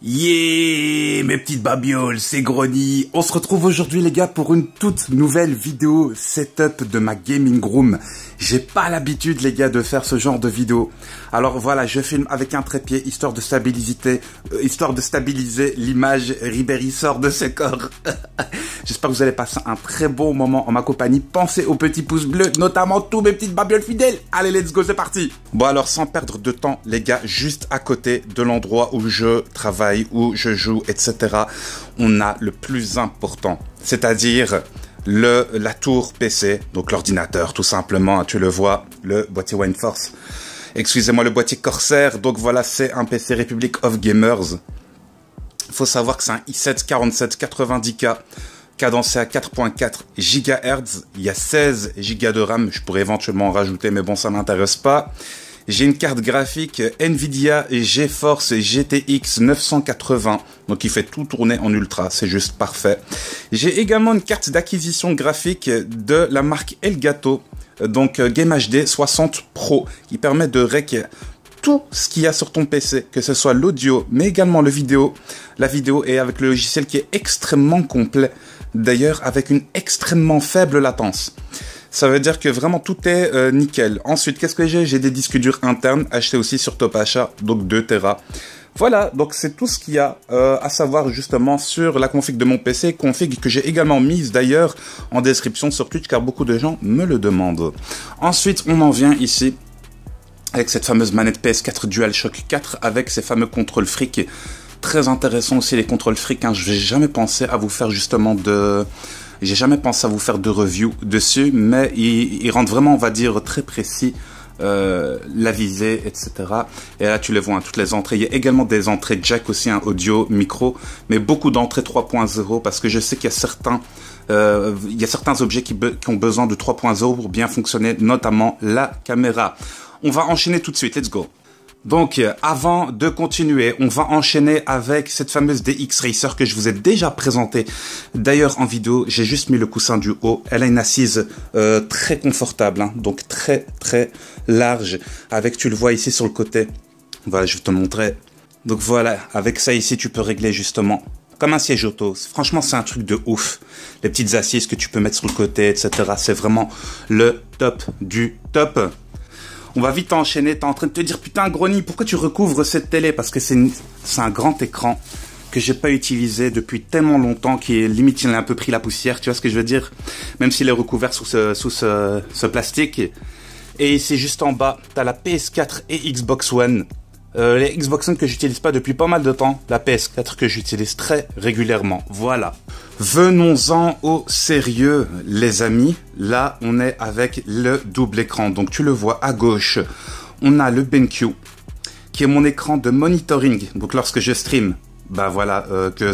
Yeah, mes petites babioles, c'est Grony. On se retrouve aujourd'hui les gars pour une toute nouvelle vidéo setup de ma gaming room. J'ai pas l'habitude les gars de faire ce genre de vidéo. Alors voilà, je filme avec un trépied histoire de stabiliser l'image. Ribéry sort de ses corps. J'espère que vous allez passer un très bon moment en ma compagnie. Pensez aux petits pouces bleus, notamment tous mes petites babioles fidèles. Allez, let's go, c'est parti. Bon alors, sans perdre de temps les gars, juste à côté de l'endroit où je travaille, où je joue, etc. on a le plus important, c'est-à-dire la tour PC, donc l'ordinateur tout simplement, tu le vois, le boîtier WineForce. Excusez-moi, le boîtier Corsair. Donc voilà, c'est un PC Republic of Gamers. Il faut savoir que c'est un i7 4790K cadencé à 4.4 GHz. Il y a 16 Go de RAM. Je pourrais éventuellement en rajouter, mais bon, ça m'intéresse pas. J'ai une carte graphique Nvidia GeForce GTX 980, donc il fait tout tourner en ultra, c'est juste parfait. J'ai également une carte d'acquisition graphique de la marque Elgato, donc Game HD 60 Pro, qui permet de rec tout ce qu'il y a sur ton PC, que ce soit l'audio, mais également la vidéo et avec le logiciel qui est extrêmement complet, d'ailleurs avec une extrêmement faible latence. Ça veut dire que vraiment tout est nickel. Ensuite, qu'est-ce que j'ai? J'ai des disques durs internes achetés aussi sur Top Achat, donc 2 Tera. Voilà, donc c'est tout ce qu'il y a à savoir justement sur la config de mon PC, config que j'ai également mise d'ailleurs en description sur Twitch car beaucoup de gens me le demandent. Ensuite, on en vient ici avec cette fameuse manette PS4 DualShock 4 avec ces fameux contrôles fric. Très intéressant aussi les contrôles fric, hein. Je n'ai jamais pensé à vous faire justement de... J'ai jamais pensé à vous faire de review dessus, mais il rendent vraiment, on va dire, très précis la visée, etc. Et là, tu les vois, hein, toutes les entrées. Il y a également des entrées jack aussi, hein, audio, micro, mais beaucoup d'entrées 3.0 parce que je sais qu'il y a certains objets qui ont besoin de 3.0 pour bien fonctionner, notamment la caméra. On va enchaîner tout de suite, let's go. Donc, avant de continuer, on va enchaîner avec cette fameuse DX Racer que je vous ai déjà présentée. D'ailleurs, en vidéo, j'ai juste mis le coussin du haut. Elle a une assise très confortable, hein, donc très large. Avec, tu le vois ici sur le côté. Voilà, je vais te montrer. Donc voilà, avec ça ici, tu peux régler justement comme un siège auto. Franchement, c'est un truc de ouf. Les petites assises que tu peux mettre sur le côté, etc. C'est vraiment le top du top. On va vite enchaîner. T'es en train de te dire, putain, Grony, pourquoi tu recouvres cette télé? Parce que c'est un grand écran que j'ai pas utilisé depuis tellement longtemps qu'il est limite, il a un peu pris la poussière, tu vois ce que je veux dire? Même s'il est recouvert sous ce plastique. Et ici, juste en bas, t'as la PS4 et Xbox One. Les Xbox One que j'utilise pas depuis pas mal de temps, la PS4 que j'utilise très régulièrement. Voilà. Venons-en au sérieux, les amis. Là, on est avec le double écran. Donc, tu le vois à gauche, on a le BenQ, qui est mon écran de monitoring. Donc, lorsque je stream, bah voilà, que je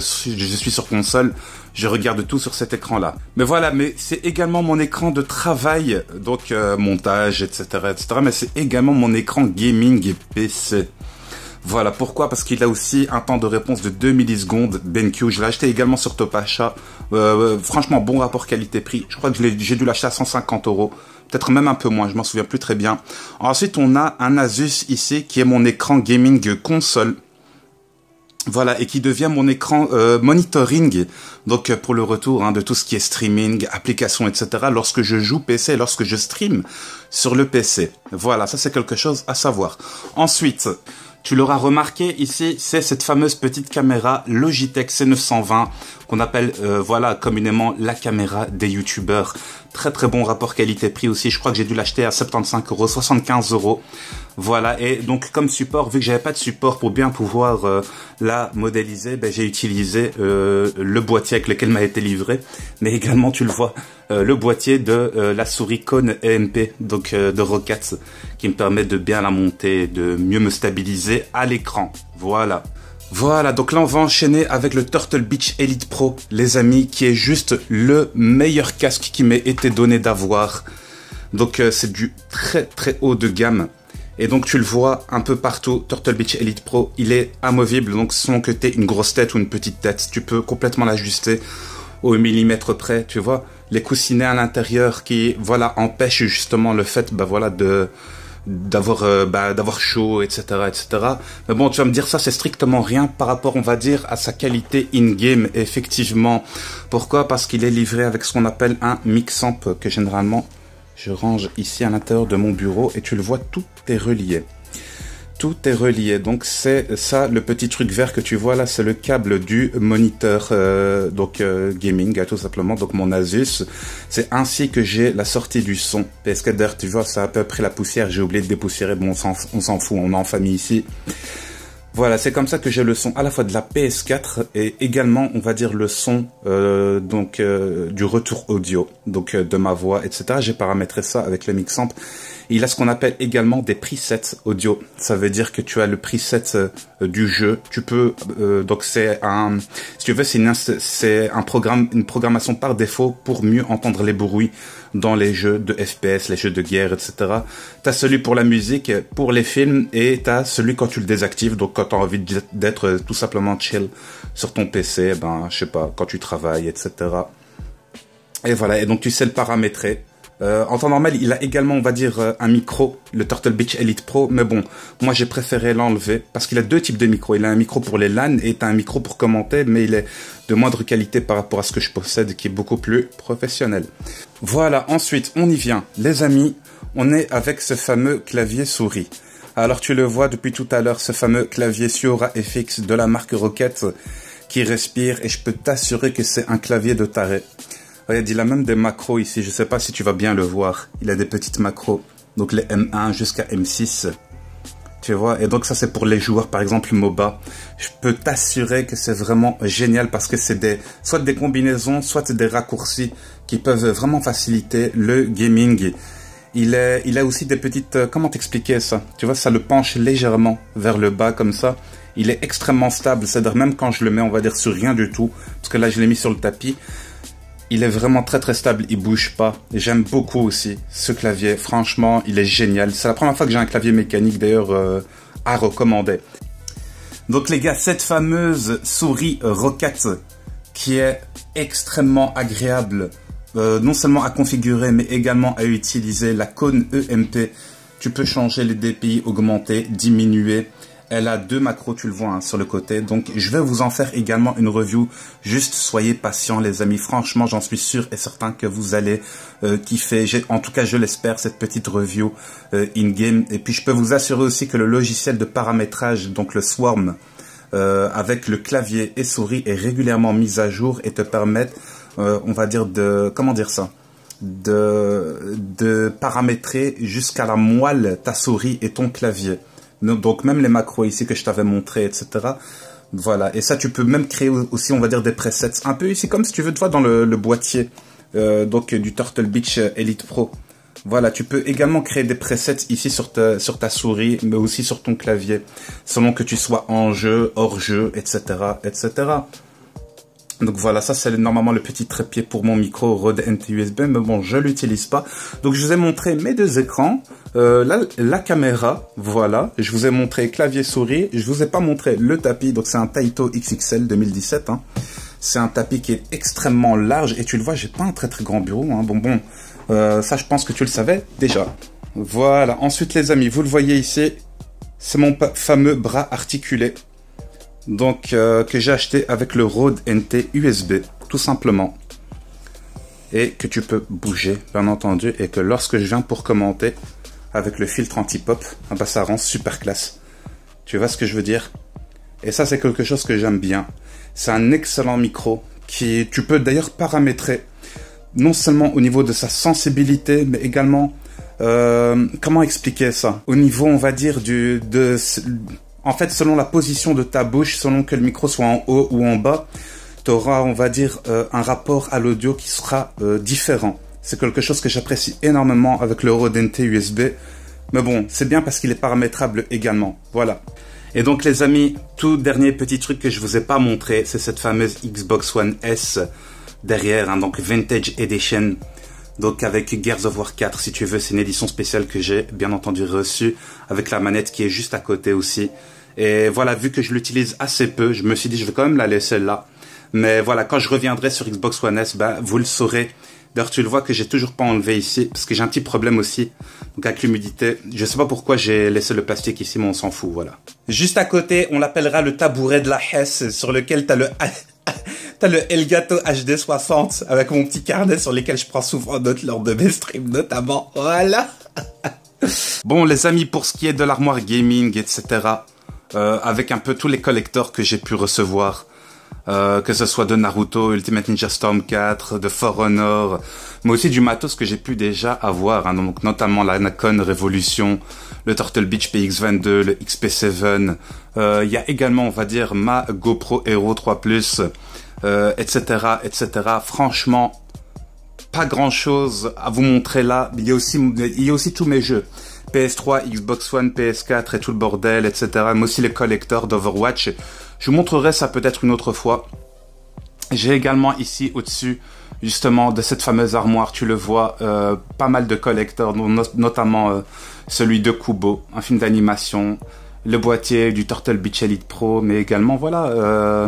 suis sur console, je regarde tout sur cet écran-là. Mais voilà, mais c'est également mon écran de travail, donc montage, etc., etc. Mais c'est également mon écran gaming et PC. Voilà, pourquoi? Parce qu'il a aussi un temps de réponse de 2 millisecondes, BenQ. Je l'ai acheté également sur Top Achat. Franchement, bon rapport qualité-prix. Je crois que j'ai dû l'acheter à 150 €. Peut-être même un peu moins, je m'en souviens plus très bien. Ensuite, on a un Asus ici, qui est mon écran gaming console. Voilà, et qui devient mon écran monitoring, donc pour le retour hein, de tout ce qui est streaming, applications, etc. Lorsque je joue PC, lorsque je stream sur le PC. Voilà, ça c'est quelque chose à savoir. Ensuite, tu l'auras remarqué ici, c'est cette fameuse petite caméra Logitech C920 qu'on appelle voilà communément la caméra des youtubeurs. Très bon rapport qualité-prix aussi. Je crois que j'ai dû l'acheter à 75 €, 75 €. Voilà, et donc comme support, vu que j'avais pas de support pour bien pouvoir la modéliser, ben, j'ai utilisé le boîtier avec lequel m'a été livré, mais également tu le vois, le boîtier de la souris Kone EMP, donc de Rockats, qui me permet de bien la monter, de mieux me stabiliser à l'écran. Voilà. Voilà, donc là on va enchaîner avec le Turtle Beach Elite Pro, les amis, qui est juste le meilleur casque qui m'ait été donné d'avoir. Donc c'est du très haut de gamme. Et donc tu le vois un peu partout, Turtle Beach Elite Pro, il est amovible, donc selon que tu aies une grosse tête ou une petite tête, tu peux complètement l'ajuster au millimètre près, tu vois. Les coussinets à l'intérieur qui, voilà, empêchent justement le fait, bah voilà, de d'avoir chaud, etc., etc. Mais bon, tu vas me dire ça, c'est strictement rien par rapport, on va dire, à sa qualité in-game, effectivement. Pourquoi? Parce qu'il est livré avec ce qu'on appelle un mix-amp, que généralement, je range ici à l'intérieur de mon bureau, et tu le vois, tout est relié. Tout est relié, donc c'est ça, le petit truc vert que tu vois là, c'est le câble du moniteur gaming, tout simplement, donc mon Asus. C'est ainsi que j'ai la sortie du son. PS4 d'ailleurs, tu vois, ça a à peu près la poussière, j'ai oublié de dépoussiérer, bon, on s'en fout, on est en famille ici. Voilà, c'est comme ça que j'ai le son à la fois de la PS4 et également, on va dire, le son du retour audio, donc de ma voix, etc. J'ai paramétré ça avec le Mixamp. Il a ce qu'on appelle également des presets audio. Ça veut dire que tu as le preset du jeu. Tu peux donc c'est un, si tu veux, c'est un programme, une programmation par défaut pour mieux entendre les bruits dans les jeux de FPS, les jeux de guerre, etc. T'as celui pour la musique, pour les films, et t'as celui quand tu le désactives. Donc quand t'as envie d'être tout simplement chill sur ton PC, ben je sais pas, quand tu travailles, etc. Et voilà. Et donc tu sais le paramétrer. En temps normal, il a également, on va dire, un micro, le Turtle Beach Elite Pro, mais bon, moi j'ai préféré l'enlever, parce qu'il a deux types de micros. Il a un micro pour les LAN et un micro pour commenter, mais il est de moindre qualité par rapport à ce que je possède, qui est beaucoup plus professionnel. Voilà, ensuite, on y vient. Les amis, on est avec ce fameux clavier souris. Alors tu le vois depuis tout à l'heure, ce fameux clavier Sura FX de la marque Rocket, qui respire, et je peux t'assurer que c'est un clavier de taré. Regarde, il a même des macros ici, je sais pas si tu vas bien le voir. Il a des petites macros, donc les M1 jusqu'à M6. Tu vois, et donc ça c'est pour les joueurs, par exemple MOBA. Je peux t'assurer que c'est vraiment génial parce que c'est soit des combinaisons, soit des raccourcis qui peuvent vraiment faciliter le gaming. Il a aussi des petites, comment t'expliquer ça? Tu vois, ça le penche légèrement vers le bas comme ça. Il est extrêmement stable, c'est-à-dire même quand je le mets, on va dire sur rien du tout, parce que là je l'ai mis sur le tapis. Il est vraiment très très stable, il bouge pas. J'aime beaucoup aussi ce clavier, franchement, il est génial. C'est la première fois que j'ai un clavier mécanique d'ailleurs à recommander. Donc les gars, cette fameuse souris Rocket qui est extrêmement agréable, non seulement à configurer mais également à utiliser, la cône EMP. Tu peux changer les DPI, augmenter, diminuer. Elle a deux macros, tu le vois, hein, sur le côté. Donc, je vais vous en faire également une review. Juste, soyez patients, les amis. Franchement, j'en suis sûr et certain que vous allez kiffer. En tout cas, je l'espère, cette petite review in-game. Et puis, je peux vous assurer aussi que le logiciel de paramétrage, donc le Swarm, avec le clavier et souris, est régulièrement mis à jour et te permet, on va dire, comment dire ça, de paramétrer jusqu'à la moelle ta souris et ton clavier. Donc même les macros ici que je t'avais montré, etc. Voilà, et ça tu peux même créer aussi, on va dire, des presets. Un peu ici comme si tu veux, tu vois, dans le boîtier donc du Turtle Beach Elite Pro. Voilà, tu peux également créer des presets ici sur ta souris, mais aussi sur ton clavier, selon que tu sois en jeu, hors jeu, etc., etc. Donc voilà, ça c'est normalement le petit trépied pour mon micro Rode NT USB, mais bon, je l'utilise pas. Donc je vous ai montré mes deux écrans, la caméra, voilà. Je vous ai montré clavier souris, je vous ai pas montré le tapis, donc c'est un Taito XXL 2017. Hein. C'est un tapis qui est extrêmement large, et tu le vois, j'ai pas un très très grand bureau. Hein. Bon, ça je pense que tu le savais déjà. Voilà, ensuite les amis, vous le voyez ici, c'est mon fameux bras articulé. Donc que j'ai acheté avec le Rode NT USB, tout simplement, et que tu peux bouger, bien entendu, et que lorsque je viens pour commenter avec le filtre anti-pop, ah bah, ça rend super classe. Tu vois ce que je veux dire? Et ça c'est quelque chose que j'aime bien. C'est un excellent micro qui tu peux d'ailleurs paramétrer, non seulement au niveau de sa sensibilité, mais également comment expliquer ça? Au niveau, on va dire, en fait, selon la position de ta bouche, selon que le micro soit en haut ou en bas, tu auras, on va dire, un rapport à l'audio qui sera différent. C'est quelque chose que j'apprécie énormément avec le Rode NT USB. Mais bon, c'est bien parce qu'il est paramétrable également. Voilà. Et donc les amis, tout dernier petit truc que je vous ai pas montré, c'est cette fameuse Xbox One S derrière, hein, donc Vintage Edition. Donc avec Gears of War 4, si tu veux, c'est une édition spéciale que j'ai bien entendu reçue, avec la manette qui est juste à côté aussi. Et voilà, vu que je l'utilise assez peu, je me suis dit je vais quand même la laisser là. Mais voilà, quand je reviendrai sur Xbox One S, ben, vous le saurez D'ailleurs, tu le vois que j'ai toujours pas enlevé ici, parce que j'ai un petit problème aussi. Donc avec l'humidité, je sais pas pourquoi j'ai laissé le plastique ici, mais on s'en fout, voilà. Juste à côté, on l'appellera le tabouret de la Hesse, sur lequel t'as le Elgato HD 60, avec mon petit carnet sur lequel je prends souvent note lors de mes streams, notamment. Voilà. Bon, les amis, pour ce qui est de l'armoire gaming, etc., avec un peu tous les collectors que j'ai pu recevoir, que ce soit de Naruto, Ultimate Ninja Storm 4, de For Honor, mais aussi du matos que j'ai pu déjà avoir, hein, donc notamment la Nikon Revolution, le Turtle Beach PX22, le XP7, il y a également, on va dire, ma GoPro Hero 3 Plus, etc., etc. Franchement, pas grand chose à vous montrer là. Il y a aussi tous mes jeux. PS3, Xbox One, PS4 et tout le bordel, etc. Mais aussi les collectors d'Overwatch. Je vous montrerai ça peut-être une autre fois. J'ai également ici au-dessus, justement, de cette fameuse armoire, tu le vois, pas mal de collectors, notamment celui de Kubo, un film d'animation, le boîtier du Turtle Beach Elite Pro, mais également, voilà,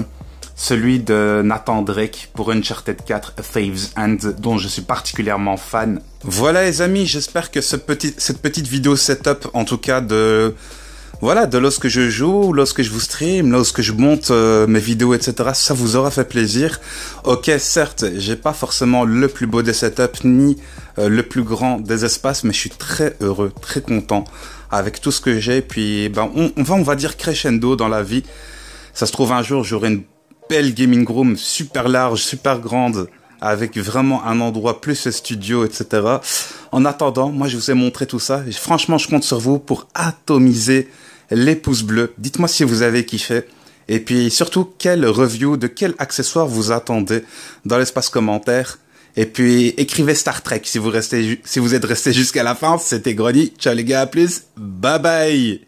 celui de Nathan Drake pour Uncharted 4 A Thieves End, dont je suis particulièrement fan. Voilà les amis, j'espère que cette petite vidéo setup, en tout cas de lorsque je joue, lorsque je vous stream, lorsque je monte mes vidéos, etc., ça vous aura fait plaisir. Ok, certes, j'ai pas forcément le plus beau des setups, ni le plus grand des espaces, mais je suis très heureux, très content avec tout ce que j'ai. Puis, ben, on va dire crescendo dans la vie. Ça se trouve un jour, j'aurai une belle gaming room super large, super grande, avec vraiment un endroit plus studio, etc. En attendant, moi je vous ai montré tout ça. Et franchement, je compte sur vous pour atomiser les pouces bleus. Dites-moi si vous avez kiffé. Et puis surtout, quel review, de quel accessoire vous attendez dans l'espace commentaire. Et puis écrivez Star Trek si vous êtes resté jusqu'à la fin. C'était Grony. Ciao les gars, à plus. Bye bye.